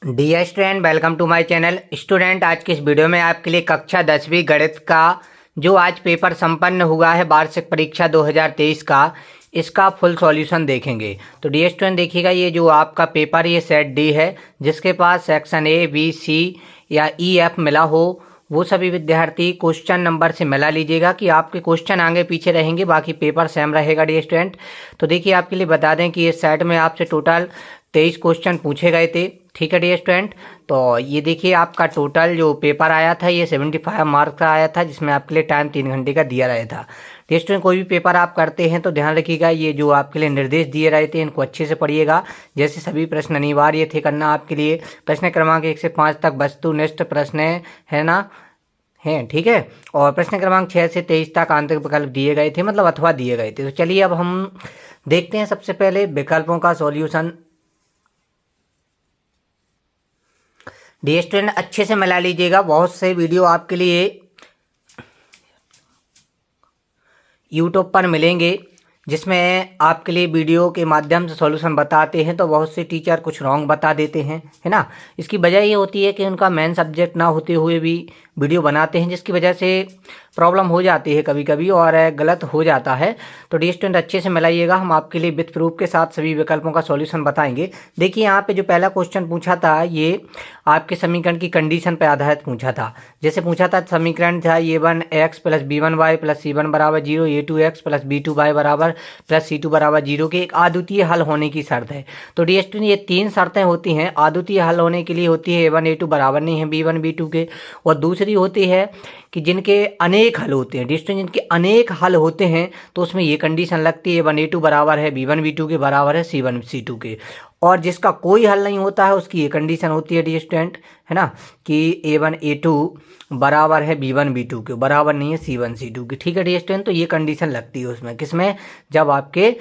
Dear student, welcome to my channel. Student, आज की इस वीडियो में आपके लिए कक्षा 10वीं गणित का जो आज पेपर संपन्न हुआ है वार्षिक परीक्षा 2023 का, इसका फुल सॉल्यूशन देखेंगे। तो डियर स्टूडेंट देखिएगा, ये जो आपका पेपर ये सेट डी है, जिसके पास सेक्शन ए बी सी या ई एफ मिला हो वो सभी विद्यार्थी क्वेश्चन नंबर से मिला लीजिएगा कि आपके क्वेश्चन आगे पीछे रहेंगे, बाकी पेपर सेम रहेगा डियर स्टूडेंट। तो देखिए, आपके लिए बता दें कि इस सेट में आपसे टोटल 23 क्वेश्चन पूछे गए थे। ठीक है डियर स्टूडेंट, तो ये देखिए आपका टोटल जो पेपर आया था ये 75 मार्क्स का आया था, जिसमें आपके लिए टाइम 3 घंटे का दिया रहा था। डियर स्टूडेंट, कोई भी पेपर आप करते हैं तो ध्यान रखिएगा, ये जो आपके लिए निर्देश दिए रहे थे इनको अच्छे से पढ़िएगा। जैसे सभी प्रश्न अनिवार्य थे करना आपके लिए। प्रश्न क्रमांक 1 से 5 तक वस्तुनिष्ठ प्रश्न है ना, हैं, ठीक है। और प्रश्न क्रमांक 6 से 23 तक आंतरिक विकल्प दिए गए थे, मतलब अथवा दिए गए थे। तो चलिए अब हम देखते हैं सबसे पहले विकल्पों का सॉल्यूशन। डियर स्टूडेंट, अच्छे से मिला लीजिएगा, बहुत से वीडियो आपके लिए यूट्यूब पर मिलेंगे जिसमें आपके लिए वीडियो के माध्यम से सॉल्यूशन बताते हैं, तो बहुत से टीचर कुछ रॉन्ग बता देते हैं, है ना। इसकी वजह ये होती है कि उनका मेन सब्जेक्ट ना होते हुए भी वीडियो बनाते हैं, जिसकी वजह से प्रॉब्लम हो जाती है कभी कभी और गलत हो जाता है। तो डियर स्टूडेंट, अच्छे से मिलाइएगा, हम आपके लिए विथ प्रूफ के साथ सभी विकल्पों का सॉल्यूशन बताएंगे। देखिए, यहाँ पे जो पहला क्वेश्चन पूछा था ये आपके समीकरण की कंडीशन पर आधारित पूछा था। जैसे पूछा था, समीकरण था A one X plus B one Y plus C one बराबर zero, A two X plus B two Y बराबर प्लस सी टू बराबर जीरो के एक अद्वितीय हल होने की शर्त है। तो डियर स्टूडेंट, ये 3 शर्तें होती हैं। अद्वितीय हल होने के लिए होती है ए वन ए टू बराबर नहीं है बी वन बी टू के, और दूसरी होती है कि जिनके अनेक हल होते हैं। डियर स्टूडेंट, जिनके अनेक हल होते हैं तो उसमें ये कंडीशन लगती है ए वन ए टू बराबर है बी वन बी टू के बराबर है सी वन सी टू के। और जिसका कोई हल नहीं होता है उसकी ये कंडीशन होती है डियर स्टूडेंट, है ना, कि ए वन ए टू बराबर है बी वन बी टू के, बराबर नहीं है सी वन सी टू की। ठीक है डियर स्टूडेंट, तो ये कंडीशन लगती है उसमें, किसमें, जब आपके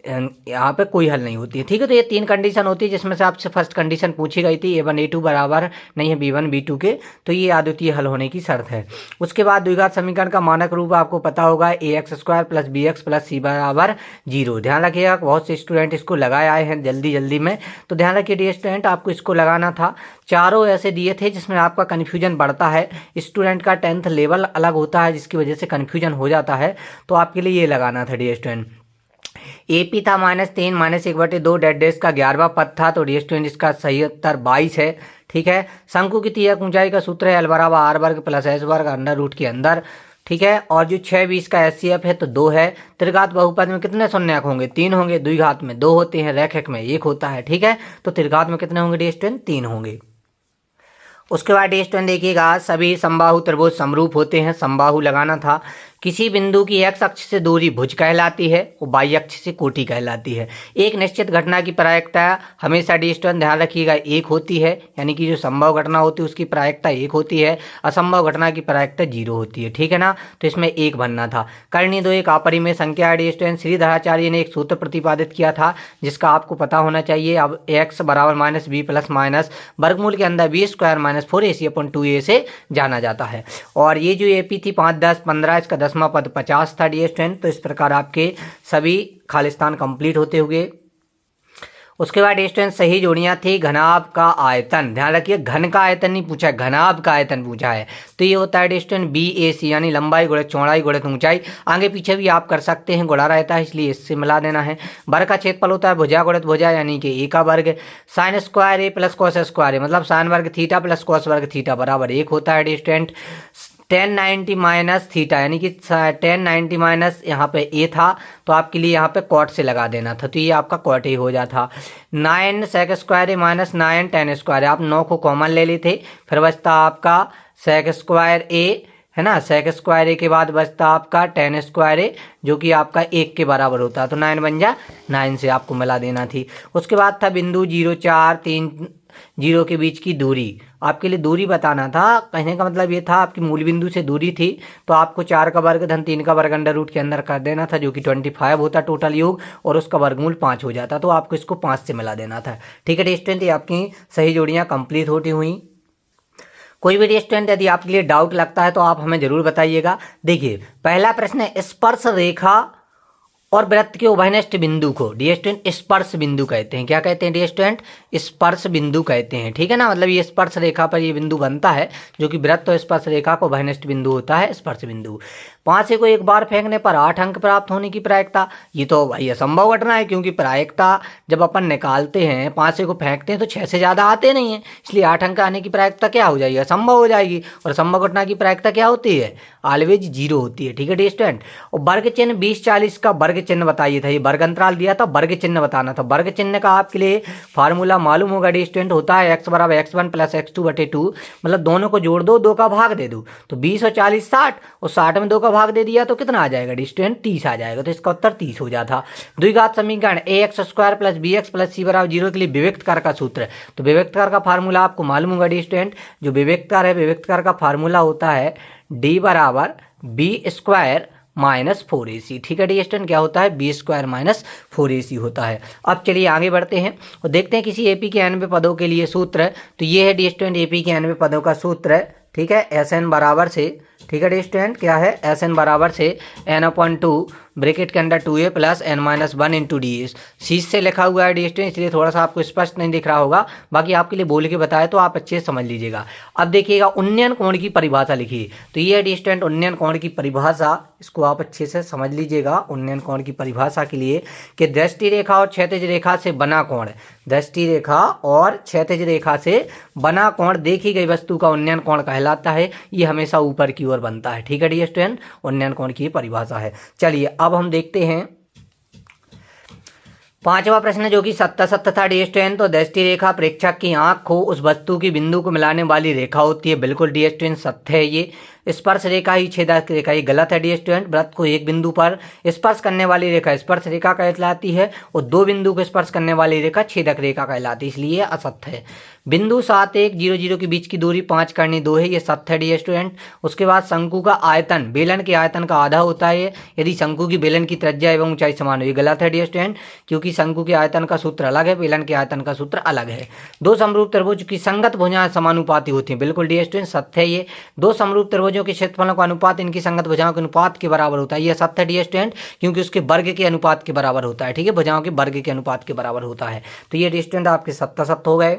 यहाँ पे कोई हल नहीं होती है। ठीक है, तो ये 3 कंडीशन होती है, जिसमें से आपसे फर्स्ट कंडीशन पूछी गई थी ए वन ए टू बराबर नहीं है बी वन बी टू के, तो ये अद्वितीय हल होने की शर्त है। उसके बाद द्विघात समीकरण का मानक रूप आपको पता होगा, A X square plus B X plus C बराबर जीरो। ध्यान रखिएगा, बहुत से स्टूडेंट इसको लगाए आए हैं जल्दी जल्दी में, तो ध्यान रखिए डियर स्टूडेंट, आपको इसको लगाना था। चारों ऐसे दिए थे जिसमें आपका कन्फ्यूजन बढ़ता है, स्टूडेंट का 10th लेवल अलग होता है जिसकी वजह से कन्फ्यूजन हो जाता है, तो आपके लिए ये लगाना था डियर स्टूडेंट। एपी था -3 -1/2 डेड डेज का 11वां पद था, तो डियर स्टूडेंट इसका सही उत्तर 22 है। ठीक है, शंकु की तिर्यक ऊंचाई का सूत्र है एल बराबर आर वर्ग प्लस एस वर्ग अंडर रूट के अंदर। ठीक है, और जो 6/20 का एचसीएफ है तो 2 है। त्रिघात बहुपद में कितने शून्यक होंगे? 3 होंगे। द्विघात में 2 होते हैं, रेखक में 1 होता है। ठीक है, तो त्रिघात में कितने होंगे डियर स्टूडेंट? 3 होंगे। उसके बाद डियर स्टूडेंट देखिएगा, सभी समबाहु त्रिभुज समरूप होते हैं, समबाहु लगाना था। किसी बिंदु की एक्स अक्ष से दूरी भुज कहलाती है और वाई अक्ष से कोटि कहलाती है। एक निश्चित घटना की प्रायिकता हमेशा डियर स्टूडेंट ध्यान रखिएगा 1 होती है, यानी कि जो संभव घटना होती है उसकी प्रायिकता 1 होती है, असंभव घटना की प्रायिकता 0 होती है। ठीक है ना, तो इसमें 1 बनना था। करनी दो एक अपरिमेय संख्या है डियर स्टूडेंट। श्रीधराचार्य ने एक सूत्र प्रतिपादित किया था जिसका आपको पता होना चाहिए। अब एक्स बराबर माइनस बी प्लस माइनस वर्गमूल के अंदर बी स्क्वायर माइनस 4ac/2a से जाना जाता है। और ये जो एपी थी 5 10 15, इसका 10वां पद 50 था डियर स्टूडेंट। तो इस प्रकार आपके सभी खालिस्तान कंप्लीट होते हुए। उसके बाद स्टूडेंट सही जोड़ियां थी। घनाभ का आयतन, ध्यान रखिए घन का आयतन नहीं पूछा है, घनाभ का आयतन पूछा है। तो ये होता है स्टूडेंट बी ए सी, यानी लंबाई गुणित चौड़ाई गुणित ऊंचाई। आगे पीछे भी आप कर सकते हैं, गुणा रहता है इसलिए इससे मिला देना है। वर्ग का क्षेत्रफल होता है भुजा गुणित भुजा, यानी कि ए का वर्ग। साइन स्क्वायर ए प्लस कॉस स्क्वायर ए, मतलब साइन वर्ग थीटा प्लस कॉस वर्ग थीटा बराबर 1 होता है स्टूडेंट। 1090 माइनस थीटा, यानी कि 1090 माइनस यहाँ पे ए था, तो आपके लिए यहाँ पे कॉट से लगा देना था, तो ये आपका कॉट ए हो जाता। 9 सेक स्क्वायर ए माइनस 9 10 स्क्वायर, आप 9 को कॉमन ले लेते, फिर बचता आपका सेक स्क्वायर ए, है ना। सेक स्क्वायर ए के बाद बचता आपका 10 स्क्वायर ए, जो कि आपका 1 के बराबर होता है, तो 9 बन जा 9 से आपको मिला देना थी। उसके बाद था बिंदु 0 4 3 0 के बीच की दूरी। आपके लिए दूरी बताना था, कहने का मतलब ये था आपकी मूल बिंदु से दूरी थी, तो आपको 4 का वर्ग धन 3 का वर्ग अंडर रूट के अंदर कर देना था, जो कि 25 होता टोटल योग, और उसका वर्गमूल 5 हो जाता, तो आपको इसको 5 से मिला देना था। ठीक है स्टूडेंट, ये आपकी सही जोड़ियां कंप्लीट होती हुई। कोई भी स्टूडेंट यदि आपके लिए डाउट लगता है तो आप हमें जरूर बताइएगा। देखिए, पहला प्रश्न है, स्पर्श रेखा और वृत्त के उभयनिष्ठ बिंदु को डियर स्टूडेंट स्पर्श बिंदु कहते हैं। क्या कहते हैं डियर स्टूडेंट? स्पर्श बिंदु कहते हैं। ठीक है ना, मतलब ये स्पर्श रेखा पर ये बिंदु बनता है जो कि वृत्त और स्पर्श रेखा को उभयनिष्ठ बिंदु होता है, स्पर्श बिंदु। 5 को एक बार फेंकने पर 8 अंक प्राप्त होने की प्रायिकता, ये तो भाई असंभव घटना है, क्योंकि प्रायिकता जब अपन निकालते हैं 5 को फेंकते हैं तो 6 से ज़्यादा आते नहीं है, इसलिए 8 अंक आने की प्रायिकता क्या हो जाएगी? असंभव हो जाएगी। और असंभव घटना की प्रायिकता क्या होती है? ऑलवेज 0 होती है। ठीक है डियर स्टूडेंट। और वर्ग चिन्ह 20-40 का वर्ग चिन्ह बताइए था, ये वर्ग अंतराल दिया था, वर्ग चिन्ह बताना था। वर्ग चिन्ह का आपके लिए फार्मूला मालूम होगा डियर स्टूडेंट, होता है x बराबर x1 प्लस x2/2, मतलब दोनों को जोड़ दो, 2 का भाग दे दो, तो 20 और 40 60, और 60 में 2 का भाग दे दिया तो कितना आ जाएगा डियर स्टूडेंट? 30 आ जाएगा। तो इसका उत्तर 30 हो जाता। द्विघात समीकरण ax² plus bx plus c बराबर 0 के लिए विविक्त कर का सूत्र, तो विविक्त कर का फार्मूला आपको मालूम होगा डियर स्टूडेंट। जो विविक्त कर है, विविक्त कर का फार्मूला होता है d बराबर b² माइनस 4ac। ठीक है डियर स्टूडेंट, क्या होता है? b² माइनस 4ac होता है। अब चलिए आगे बढ़ते हैं और देखते हैं किसी एपी के 90 पदों के लिए सूत्र। तो ये है डियर स्टूडेंट एपी के 90 पदों का सूत्र। ठीक है, SN बराबर से, ठीक है डियर स्टूडेंट, क्या है? SN बराबर से n/2 ब्रैकेट के अंदर 2a plus n-1 into D. शीर्ष से लिखा हुआ है डियर स्टूडेंट, इसलिए थोड़ा सा आपको स्पष्ट नहीं दिख रहा होगा, बाकी आपके लिए बोल के बताया तो आप अच्छे से समझ लीजिएगा। अब देखिएगा उन्नयन कोण की परिभाषा लिखिए। तो ये है डियर स्टूडेंट उन्नयन कोण की परिभाषा, इसको आप अच्छे से समझ लीजिएगा। उन्नयन कोण की परिभाषा के लिए कि दृष्टि रेखा और क्षैतिज रेखा से बना कोण, दृष्टि रेखा और क्षैतिज रेखा से बना कोण देखी गई वस्तु का उन्नयन कोण कहलाता है। ये हमेशा ऊपर की ओर बनता है। ठीक है डियर स्टूडेंट, उन्नयन कोण की परिभाषा है। चलिए अब हम देखते हैं 5वां प्रश्न, जो कि सत्य था डियर स्टूडेंट। तो दृष्टि रेखा प्रेक्षक की आंख को उस वस्तु की बिंदु को मिलाने वाली रेखा होती है। बिल्कुल डियर स्टूडेंट सत्य है ये। स्पर्श रेखा ही छेदक रेखा, ये गलत है डियर स्टूडेंट। वृत्त को एक बिंदु पर स्पर्श करने वाली रेखा स्पर्श रेखा कहलाती है और 2 बिंदु को स्पर्श करने वाली रेखा छेदक रेखा कहलाती है, इसलिए असत्य है। बिंदु 7, 1, 0, 0 के बीच की दूरी 5 करनी 2 है, ये सत्य है डियर स्टूडेंट। उसके बाद शंकु का आयतन बेलन के आयतन का आधा होता है यदि शंकु की बेलन की त्रिज्या एवं ऊंचाई समान हो, ये गलत है डियर स्टूडेंट, क्योंकि शंकु के आयतन का सूत्र अलग है, बेलन के आयतन का सूत्र अलग है। 2 समरूप त्रिभुज की संगत भुजाएं समानुपाती होती हैं, बिल्कुल डियर स्टूडेंट सत्य है ये। 2 समरूप त्रिभुजों के क्षेत्रफलों का अनुपात इनकी संगत भुजाओं के अनुपात के बराबर होता है, यह सत्य है डियर स्टूडेंट, क्योंकि उसके वर्ग के अनुपात के बराबर होता है। ठीक है, भुजाओं के वर्ग के अनुपात के बराबर होता है। तो ये डियर स्टूडेंट आपके सत्य हो गए।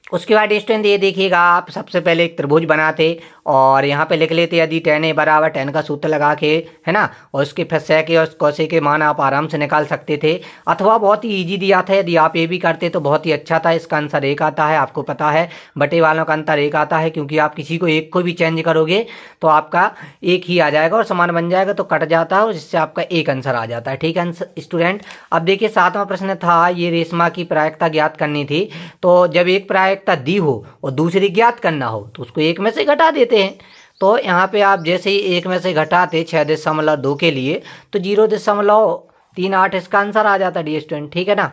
उसके बाद स्टूडेंट ये देखिएगा, आप सबसे पहले एक त्रिभुज बनाते और यहाँ पे लिख लेते यदि tan a बराबर tan का सूत्र लगा के, है ना, और उसके फिर sec और cos के मान आप आराम से निकाल सकते थे, अथवा बहुत ही इजी दिया था, यदि आप ये भी करते तो बहुत ही अच्छा था। इसका आंसर 1 आता है, आपको पता है बटे वालों का अंतर 1 आता है, क्योंकि आप किसी को एक को भी चेंज करोगे तो आपका 1 ही आ जाएगा और समान बन जाएगा, तो कट जाता है और जिससे आपका 1 आंसर आ जाता है। ठीक है स्टूडेंट। अब देखिए 7वां प्रश्न था, ये रेशमा की प्रायिकता ज्ञात करनी थी। तो जब एक प्रायिकता दी हो और दूसरी ज्ञात करना हो तो उसको 1 में से घटा देते हैं। तो यहाँ पे आप जैसे ही 1 में से घटाते 6.2 के लिए तो 0.38 इसका आंसर आ जाता डियर स्टूडेंट। ठीक है ना।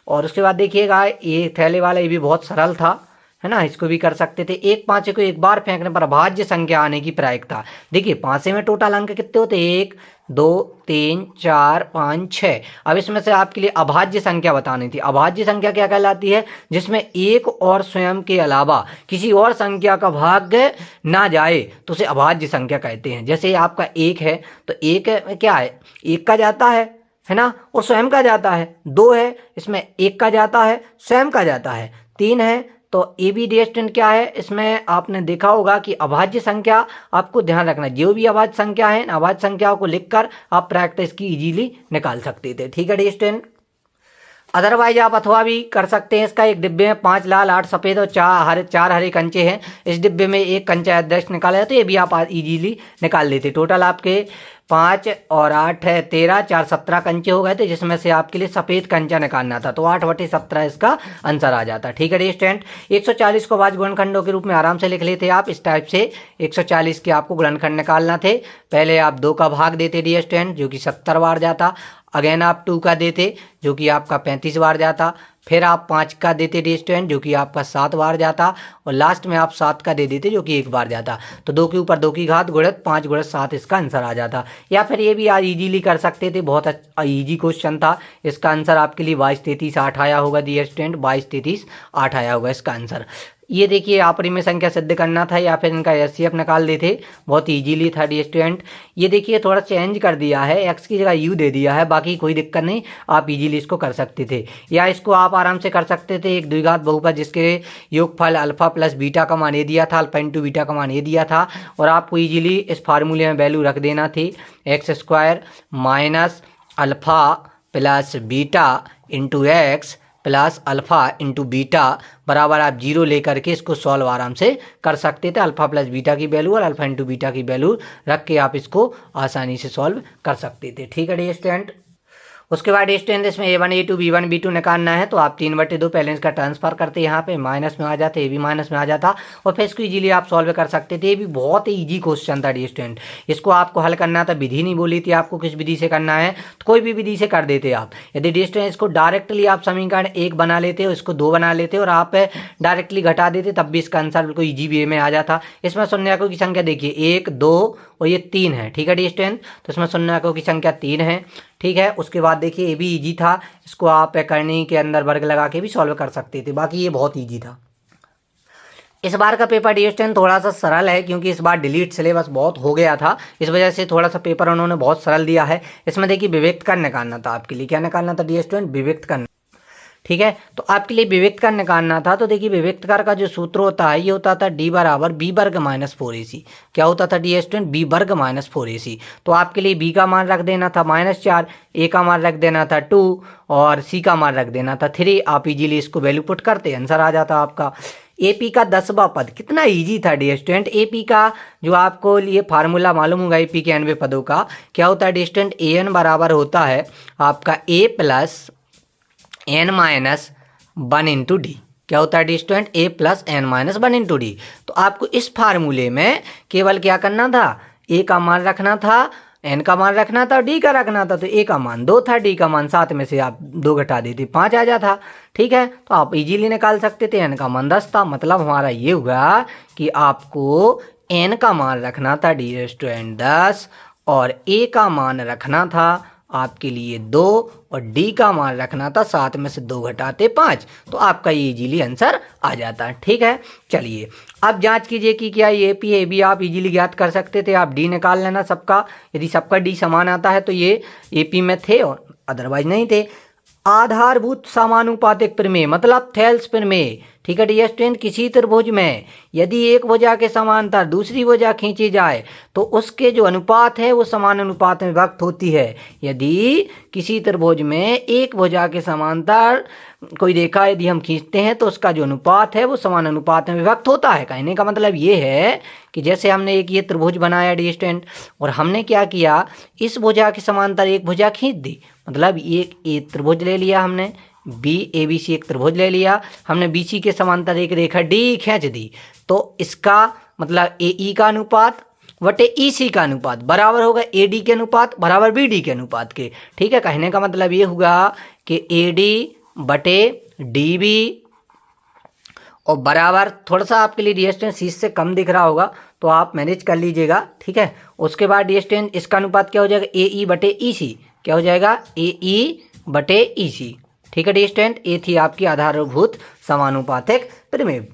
और उसके बाद देखिएगा ये थैले वाला ये भी बहुत सरल था, है ना, इसको भी कर सकते थे। एक पांचे को एक बार फेंकने पर अभाज्य संख्या आने की प्रायिकता। देखिए पांचे में टोटल अंक कितने होते हैं? 1 2 3 4 5 6। अब इसमें से आपके लिए अभाज्य संख्या बतानी थी। अभाज्य संख्या क्या कहलाती है? जिसमें एक और स्वयं के अलावा किसी और संख्या का भाग ना जाए तो उसे अभाज्य संख्या कहते हैं। जैसे आपका 1 है तो 1 क्या है? 1 का जाता है ना, और स्वयं का जाता है। 2 है, इसमें 1 का जाता है, स्वयं का जाता है। 3 है तो ए बी डी स्टूडेंट क्या है? इसमें आपने देखा होगा कि अभाज्य संख्या आपको ध्यान रखना, जो भी अभाज्य संख्या है अभाज्य संख्याओं को लिखकर आप प्रैक्टिस की इजीली निकाल सकते थे। ठीक है डी स्टूडेंट। अदरवाइज आप अथवा भी कर सकते हैं। इसका एक डिब्बे में 5 लाल 8 सफ़ेद और 4 हरे कंचे हैं। इस डिब्बे में एक कंचा अदृश्य निकाला है तो ये भी आप इजीली निकाल लेते। टोटल आपके 5 और 8 है 13, 4 17 कंचे हो गए थे, जिसमें से आपके लिए सफ़ेद कंचा निकालना था, तो 8/17 इसका आंसर आ जाता। ठीक है स्टूडेंट। 140 को अभाज्य गुणनखंडों के रूप में आराम से लिख लेते आप। इस टाइप से 140 के आपको गुणनखंड निकालना थे। पहले आप 2 का भाग देते डी स्टूडेंट, जो कि 70 बार जाता। अगेन आप 2 का देते जो कि आपका 35 बार जाता। फिर आप 5 का देते डी स्टूडेंट, जो कि आपका 7 बार जाता। और लास्ट में आप 7 का दे देते, जो कि 1 बार जाता। तो 2 के ऊपर 2 की घात गुणित 5 गुणित 7 इसका आंसर आ जाता। या फिर ये भी आज इजीली कर सकते थे, बहुत इजी क्वेश्चन था। इसका आंसर आपके लिए 22 33 8 आया होगा डी स्टूडेंट, 22 33 8 आया होगा इसका आंसर। ये देखिए अपरिमेय संख्या सिद्ध करना था या फिर इनका एचसीएफ निकाल देते, बहुत इजीली था डी स्टूडेंट। ये देखिए थोड़ा चेंज कर दिया है, एक्स की जगह यू दे दिया है, बाकी कोई दिक्कत नहीं, आप इजीली इसको कर सकते थे। या इसको आप आराम से कर सकते थे एक द्विघात बहुपद जिसके योगफल अल्फा प्लस बीटा का मान ये दिया था, अल्फा इंटू बीटा का मान ये दिया था, और आपको इजीली इस फार्मूले में वैल्यू रख देना थी x square minus alpha plus beta into x plus alpha into beta बराबर आप जीरो लेकर के इसको सॉल्व आराम से कर सकते थे। अल्फा प्लस बीटा की वैल्यू और अल्फा इंटू बीटा की वैल्यू रख के आप इसको आसानी से सॉल्व कर सकते थे। ठीक है डी स्टूडेंट। उसके बाद स्टूडेंट इसमें A1 A2 B1 B2 निकालना है, तो आप 3/2 पहले इसका ट्रांसफर करते यहाँ पे माइनस में आ जाते, ये भी माइनस में आ जाता और फिर इसको इजीली आप सॉल्व कर सकते थे। ये भी बहुत ही ईजी क्वेश्चन था डी स्टूडेंट। इसको आपको हल करना था, विधि नहीं बोली थी आपको किस विधि से करना है, तो कोई भी विधि से कर देते आप। यदि डी स्टूडेंट इसको डायरेक्टली आप समीकरण 1 बना लेते हो, इसको 2 बना लेते और आप डायरेक्टली घटा देते, तब भी इसका आंसर बिल्कुल ईजी वे में आ जाता। इसमें शून्यकों की संख्या देखिए 1 2 और ये 3 है। ठीक है डी स्टूडेंट, तो इसमें शून्यकों की संख्या 3 है। ठीक है, उसके बाद देखिए ये भी इजी था, इसको आप करनी के अंदर वर्ग लगा के भी सॉल्व कर सकते थे, बाकी ये बहुत इजी था। इस बार का पेपर डी स्टूडेंट थोड़ा सा सरल है, क्योंकि इस बार डिलीट सिलेबस बहुत हो गया था, इस वजह से थोड़ा सा पेपर उन्होंने बहुत सरल दिया है। इसमें देखिए विविक्त कर निकालना था आपके लिए, क्या निकालना था डी स्टूडेंट, विविक्त कर। ठीक है, तो आपके लिए विविक्त कर निकालना था, तो देखिए विविक्त कर का जो सूत्र होता है ये होता था डी बराबर बी वर्ग माइनस 4ac। क्या होता था डी स्टूडेंट, बी वर्ग माइनस 4ac। तो आपके लिए बी का मान रख देना था -4, ए का मान रख देना था 2 और सी का मान रख देना था 3। आप इजीली इसको वैल्यू पुट करते आंसर आ जाता आपका। एपी का 10वां पद कितना इजी था डी स्टूडेंट। एपी का जो आपको लिए फार्मूला मालूम होगा एपी के 90 पदों का, क्या होता है डी स्टूडेंट, ए एन बराबर होता है आपका A plus N minus 1 into D. क्या होता है D student, A plus N minus 1 into D. तो आपको इस फार्मूले में केवल क्या करना था, ए का मान रखना था, एन का मान रखना था, डी का रखना था। तो ए का मान 2 था, डी का मान 7 में से आप 2 घटा देते 5 आ जाता। ठीक है, तो आप इजीली निकाल सकते थे। एन का मान 10 था, मतलब हमारा ये हुआ कि आपको एन का मान रखना था डी स्टूडेंट 10 और ए का मान रखना था आपके लिए 2 और डी का मान रखना था 7 में से 2 घटाते 5। तो आपका ये इजीली आंसर आ जाता है। ठीक है, चलिए अब जांच कीजिए कि क्या ये पी ए बी आप इजीली ज्ञात कर सकते थे। आप डी निकाल लेना सबका, यदि सबका डी समान आता है तो ये एपी में थे और अदरवाइज नहीं थे। आधारभूत समानुपातिक प्रमेय मतलब थेल्स प्रमेय। ठीक है डी स्टूडेंट, किसी त्रिभुज में यदि एक भुजा के समांतर दूसरी भुजा खींची जाए तो उसके जो अनुपात है वो समान अनुपात में विभक्त होती है। यदि किसी त्रिभुज में एक भुजा के समांतर कोई रेखा यदि हम खींचते हैं तो उसका जो अनुपात है वो समान अनुपात में विभक्त होता है। कहने का मतलब ये है कि जैसे हमने एक ये त्रिभुज बनाया डी स्टूडेंट और हमने क्या किया, इस भुजा के समांतर एक भुजा खींच दी, मतलब एक त्रिभुज ले लिया हमने, बी ए बी सी एक त्रिभुज ले लिया हमने, बी सी के समांतर एक रेखा डी खींच दी, तो इसका मतलब ए ई का अनुपात वटे ई सी का अनुपात बराबर होगा ए डी के अनुपात बराबर बी डी के अनुपात के। ठीक है, कहने का मतलब ये हुआ कि ए डी बटे डी बी और बराबर, थोड़ा सा आपके लिए डिस्टेंस सी से कम दिख रहा होगा तो आप मैनेज कर लीजिएगा। ठीक है, उसके बाद डिस्टेंस इसका अनुपात क्या हो जाएगा, ए ई बटे ई सी। क्या हो जाएगा, ए ई बटे ई सी। ठीक है डिस्टेंस, ये थी आपकी आधारभूत समानुपातिक प्रमेय।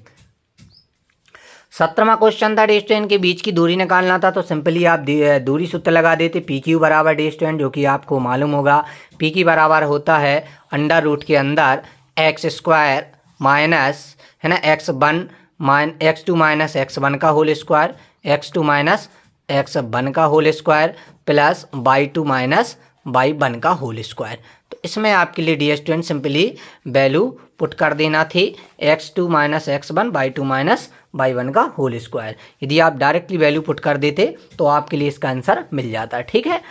17वां क्वेश्चन था डिस्टेंस के बीच की दूरी निकालना था, तो सिंपली आप दूरी सूत्र लगा देते पी क्यू बराबर डिस्टेंस, जो कि आपको मालूम होगा पी की बराबर होता है अंडर रूट के अंदर एक्स स्क्वायर माइनस है ना x2 माइनस x1 का whole square, x2 minus x1 का whole square plus y2 minus y1 का होल स्क्वायर। तो इसमें आपके लिए dear student simply value put कर देना थी x2 minus x1 y2 minus y1 का होल स्क्वायर। यदि आप डायरेक्टली वैल्यू पुट कर देते तो आपके लिए इसका आंसर मिल जाता। ठीक है,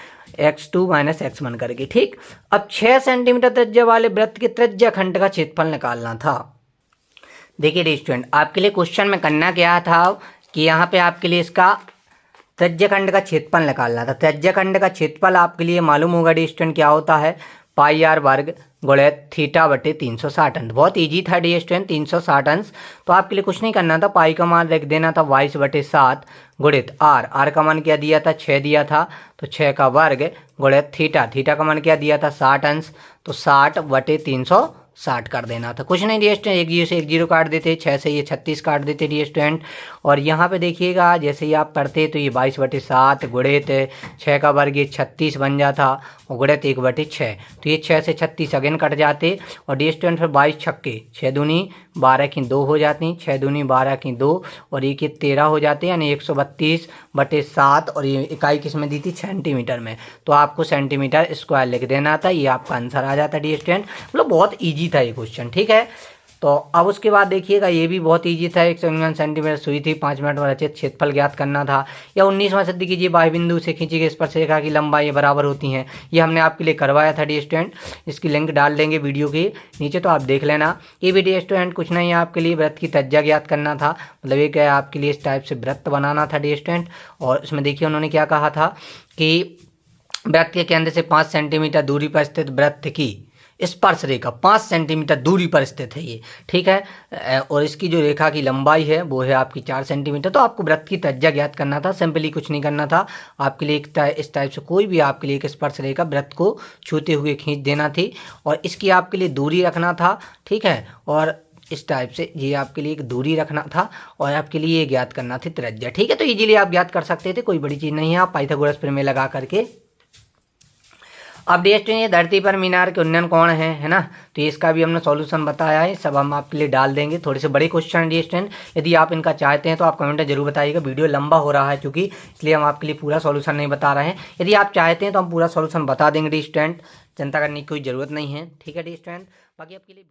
x2 माइनस x1 करके। ठीक, अब 6 सेंटीमीटर त्रिज्या वाले वृत्त के त्रिज्या खंड का क्षेत्रफल निकालना था। देखिए डी स्टूडेंट, आपके लिए क्वेश्चन में करना क्या था कि यहाँ पे आपके लिए इसका त्रिज्यखंड का क्षेत्रफल निकालना था। त्रिज्यखंड का क्षेत्रफल आपके लिए मालूम होगा डी स्टूडेंट क्या होता है, पाई आर वर्ग गुणित थीटा बटे 360 अंश। बहुत इजी था डी स्टूडेंट 360 अंश। तो आपके लिए कुछ नहीं करना था, पाई का मान रख देना था 22/7 गुणित आर का मान क्या दिया था 6 दिया था, तो 6 का वर्ग गुणित थीटा का मान क्या दिया था 60 अंश, तो 60/360 60 कर देना था। कुछ नहीं डियर स्टूडेंट, एक जीरो से एक जीरो काट देते, 6 से ये 36 काट देते डियर स्टूडेंट। और यहाँ पे देखिएगा जैसे ही आप करते तो ये 22/7 गुणित 6 का वर्ग ये 36 बन जाता और गुणित 1/6, तो ये 6 से 36 अगेन कट जाते। और डियर स्टूडेंट फिर 22 छक्के 6 दूनी 12 की 2 हो जाती, 6 दूनी 12 की 2 और ये 13 हो जाते, यानी 132/7। और ये इकाई किस में दी थी, सेंटीमीटर में, तो आपको सेंटीमीटर स्क्वायर लिख देना था, ये आपका आंसर आ जाता डियर स्टूडेंट। मतलब बहुत ईजी था ये क्वेश्चन, ठीक है। तो अब उसके बाद देखिएगा ये भी बहुत इजी था। 151 सेंटीमीटर सुई थी, 5 मिनट में रचित क्षेत्रफल ज्ञात करना था। या 19वां सिद्ध कीजिए बाह्य बिंदु से खींची गई स्पर्शरेखा की लंबाई बराबर होती हैं। ये हमने आपके लिए करवाया था डियर स्टूडेंट, इसकी लिंक डाल देंगे वीडियो के नीचे, तो आप देख लेना। ये भी डियर स्टूडेंट कुछ नहीं है, आपके लिए वृत्त की त्रिज्या ज्ञात करना था, मतलब ये क्या है आपके लिए इस टाइप से वृत्त बनाना था डियर स्टूडेंट। और इसमें देखिए उन्होंने क्या कहा था कि वृत्त के केंद्र से 5 सेंटीमीटर दूरी पर स्थित वृत्त की स्पर्श रेखा 5 सेंटीमीटर दूरी पर स्थित है ये, ठीक है। और इसकी जो रेखा की लंबाई है वो है आपकी 4 सेंटीमीटर। तो आपको वृत्त की त्रिज्या ज्ञात करना था, सिंपली कुछ नहीं करना था आपके लिए। इस टाइप से कोई भी आपके लिए एक स्पर्श रेखा वृत्त को छूते हुए खींच देना थी और इसकी आपके लिए दूरी रखना था, ठीक है। और इस टाइप से ये आपके लिए एक दूरी रखना था और आपके लिए ये ज्ञात करना थी त्रिज्या, ठीक है। तो इजीली आप ज्ञात कर सकते थे, कोई बड़ी चीज़ नहीं है। आप पाइथागोरस प्रमेय लगा करके। अब डियर स्टूडेंट ये धरती पर मीनार के उन्नयन कौन है ना, तो इसका भी हमने सॉल्यूशन बताया है, सब हम आपके लिए डाल देंगे। थोड़े से बड़े क्वेश्चन डियर स्टूडेंट, यदि आप इनका चाहते हैं तो आप कमेंट में जरूर बताइएगा। वीडियो लंबा हो रहा है क्योंकि, इसलिए हम आपके लिए पूरा सॉल्यूशन नहीं बता रहे हैं। यदि आप चाहते हैं तो हम पूरा सॉल्यूशन बता देंगे डियर स्टूडेंट, चिंता करने की कोई ज़रूरत नहीं है, ठीक है डियर स्टूडेंट। बाकी आपके लिए